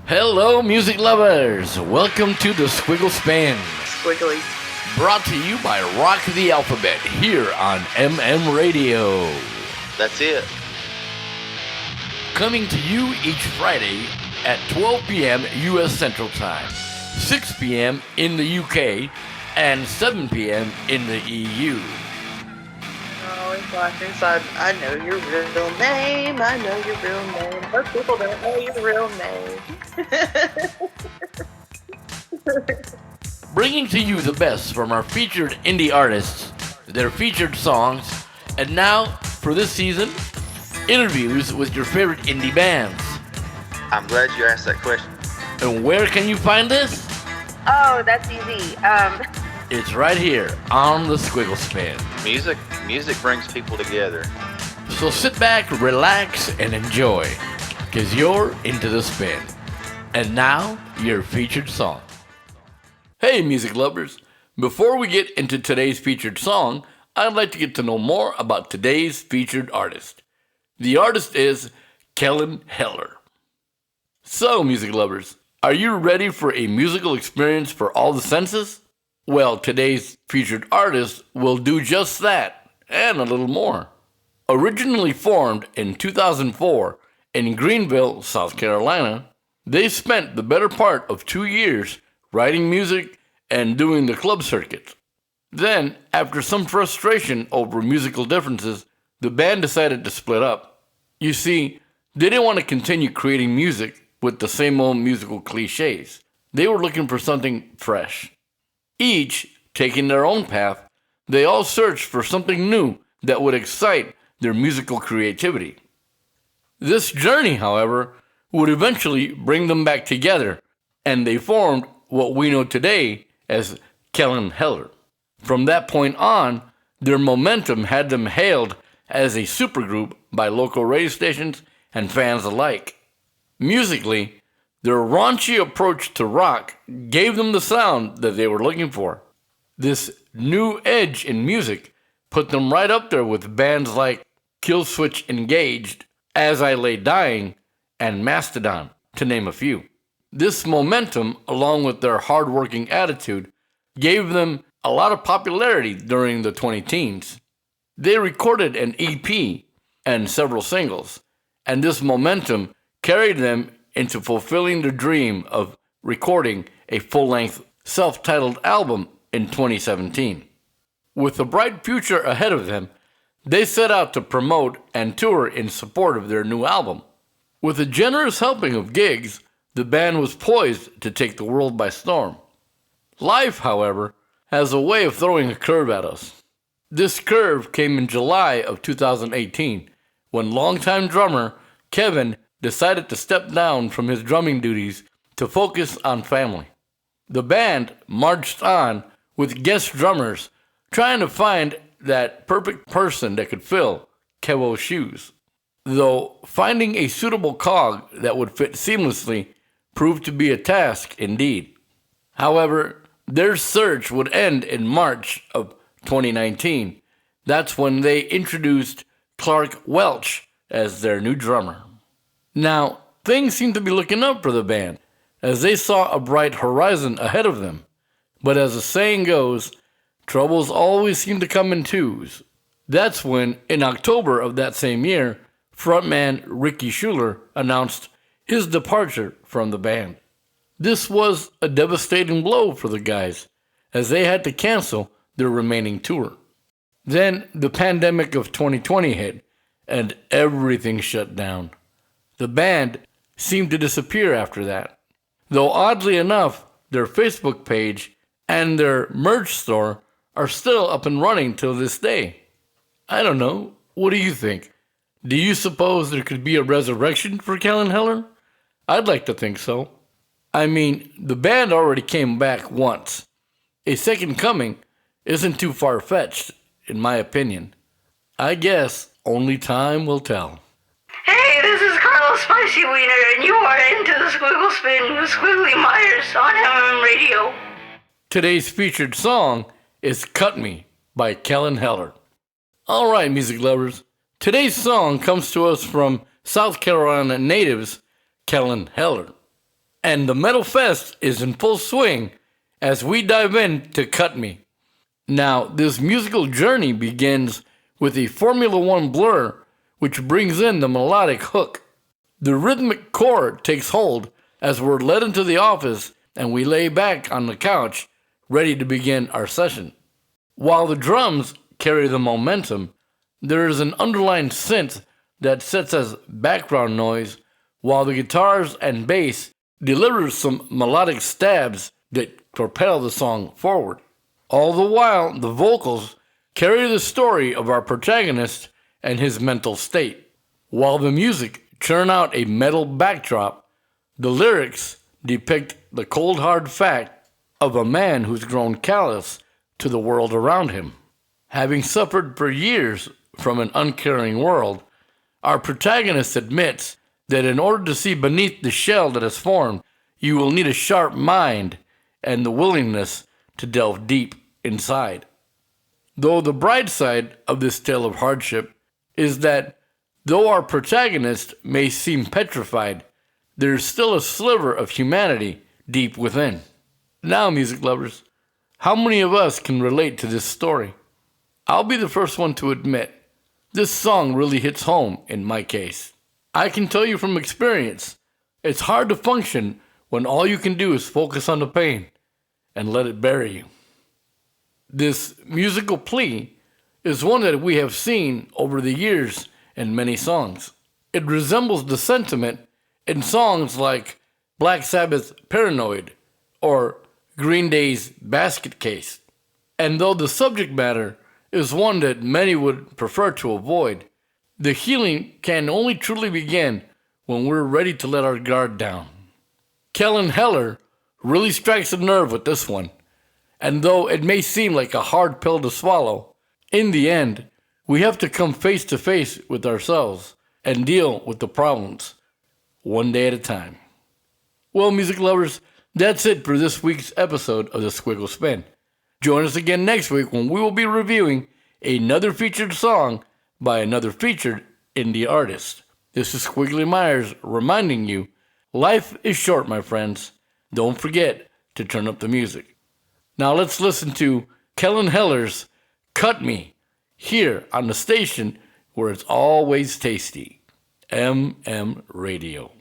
Hello, music lovers! Welcome to the Squiggle Spin, Squiggly. brought to you by Rock the Alphabet here on MM Radio. That's it. Coming to you each Friday at 12 p.m. U.S. Central Time, 6 p.m. in the UK, and 7 p.m. in the EU. Oh, it's like inside. I know your real name. I know your real name. Most people don't know your real name. Bringing to you the best from our featured indie artists, their featured songs, and now, for this season, interviews with your favorite indie bands. I'm glad you asked that question. And where can you find this? Oh, that's easy. It's right here on the Squiggle Spin. Music brings people together. So sit back, relax, and enjoy, because you're into the spin. And now, your featured song. Hey, music lovers. Before we get into today's featured song, I'd like to get to know more about today's featured artist. The artist is Kelen Heller. So, music lovers, are you ready for a musical experience for all the senses? Well, today's featured artist will do just that, and a little more. Originally formed in 2004 in Greenville, South Carolina, they spent the better part of 2 years writing music and doing the club circuit. Then, after some frustration over musical differences, the band decided to split up. You see, they didn't want to continue creating music with the same old musical cliches. They were looking for something fresh. Each taking their own path, they all searched for something new that would excite their musical creativity. This journey, however, would eventually bring them back together, and they formed what we know today as Kelen Heller. From that point on, their momentum had them hailed as a supergroup by local radio stations and fans alike. Musically, their raunchy approach to rock gave them the sound that they were looking for. This new edge in music put them right up there with bands like Killswitch Engaged, As I Lay Dying, and Mastodon, to name a few. This momentum, along with their hard-working attitude, gave them a lot of popularity during the 20-teens. They recorded an EP and several singles, and this momentum carried them into fulfilling their dream of recording a full-length, self-titled album in 2017. With a bright future ahead of them, they set out to promote and tour in support of their new album. With a generous helping of gigs, the band was poised to take the world by storm. Life, however, has a way of throwing a curve at us. This curve came in July of 2018, when longtime drummer Kevin decided to step down from his drumming duties to focus on family. The band marched on with guest drummers, trying to find that perfect person that could fill Kevo's shoes. Though finding a suitable cog that would fit seamlessly proved to be a task indeed. However, their search would end in March of 2019. That's when they introduced Clark Welch as their new drummer. Now, things seemed to be looking up for the band, as they saw a bright horizon ahead of them. But as the saying goes, troubles always seem to come in twos. That's when, in October of that same year, frontman Ricky Schuler announced his departure from the band. This was a devastating blow for the guys, as they had to cancel their remaining tour. Then the pandemic of 2020 hit, and everything shut down. The band seemed to disappear after that, though oddly enough, their Facebook page and their merch store are still up and running till this day. I don't know, what do you think? Do you suppose there could be a resurrection for Kelen Heller? I'd like to think so. I mean, the band already came back once. A second coming isn't too far-fetched, in my opinion. I guess only time will tell. Hey, this is Carlos Spicy Wiener, and you are into the Squiggle Spin with Squiggly Myers on MM Radio. Today's featured song is Cut Me by Kelen Heller. All right, music lovers. Today's song comes to us from South Carolina natives Kelen Heller. And the Metal Fest is in full swing as we dive in to Cut Me. Now, this musical journey begins with a Formula One blur, which brings in the melodic hook. The rhythmic chord takes hold as we're led into the office and we lay back on the couch, ready to begin our session. While the drums carry the momentum, there is an underlying synth that sits as background noise, while the guitars and bass deliver some melodic stabs that propel the song forward. All the while, the vocals carry the story of our protagonist and his mental state. While the music churn out a metal backdrop, the lyrics depict the cold hard fact of a man who's grown callous to the world around him. Having suffered for years from an uncaring world, our protagonist admits that in order to see beneath the shell that is formed, you will need a sharp mind and the willingness to delve deep inside. Though the bright side of this tale of hardship is that though our protagonist may seem petrified, there is still a sliver of humanity deep within. Now, music lovers, how many of us can relate to this story? I'll be the first one to admit, this song really hits home in my case. I can tell you from experience, it's hard to function when all you can do is focus on the pain and let it bury you. This musical plea is one that we have seen over the years in many songs. It resembles the sentiment in songs like Black Sabbath's Paranoid or Green Day's Basket Case. And though the subject matter is one that many would prefer to avoid, the healing can only truly begin when we're ready to let our guard down. Kelen Heller really strikes a nerve with this one, and though it may seem like a hard pill to swallow, in the end, we have to come face to face with ourselves and deal with the problems, one day at a time. Well, music lovers, that's it for this week's episode of the Squiggle Spin. Join us again next week when we will be reviewing another featured song by another featured indie artist. This is Squiggly Myers reminding you, life is short, my friends. Don't forget to turn up the music. Now let's listen to Kelen Heller's Cut Me, here on the station where it's always tasty, MM Radio.